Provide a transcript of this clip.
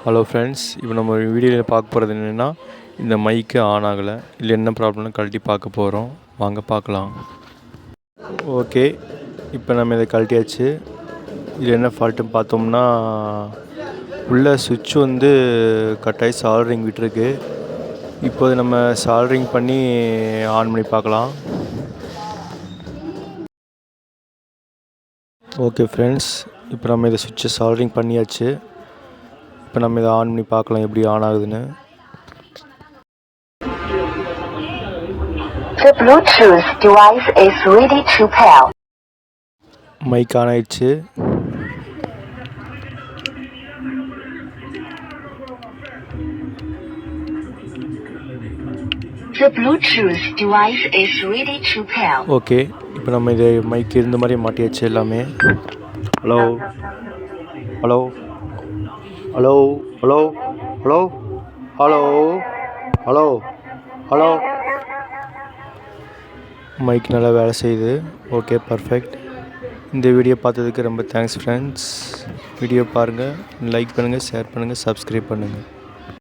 Hello friends, இப்போ நம்ம வீடியோவில் பார்க்க போகிறது என்னென்னா, இந்த மைக்கு ஆன் ஆகலை, இல்லை என்ன ப்ராப்ளம்னு கழட்டி பார்க்க போகிறோம். வாங்க பார்க்கலாம். ஓகே, இப்போ நம்ம இதை கழட்டியாச்சு. இதில் என்ன ஃபால்ட்டுன்னு பார்த்தோம்னா, உள்ள சுவிட்ச் வந்து கட்டாயி சால்ட்ரிங் விட்டுருக்கு. இப்போது நம்ம சால்ட்ரிங் பண்ணி ஆன் பண்ணி பார்க்கலாம். ஓகே ஃப்ரெண்ட்ஸ், இப்போ நம்ம இதை சுவிட்சை சால்ட்ரிங் பண்ணியாச்சு. இப்போ நம்ம இதை ஆன் பண்ணி பார்க்கலாம் எப்படி ஆன் ஆகுதுன்னு. The Bluetooth device is ready to pair. Mic on ஆயிடுச்சு. The Bluetooth device is ready to pair. Okay, இப்போ நம்ம இதை மைக் இருந்த மாதிரி மாட்டியாச்சு எல்லாமே. Hello hello hello hello hello hello hello hello mic நல்லா வேலை செய்யுது. Okay, perfect. இந்த வீடியோ பார்த்ததுக்கு ரொம்ப தேங்க்ஸ் ஃப்ரெண்ட்ஸ். வீடியோ பாருங்கள், லைக் பண்ணுங்கள், ஷேர் பண்ணுங்கள், சப்ஸ்கிரைப் பண்ணுங்கள்.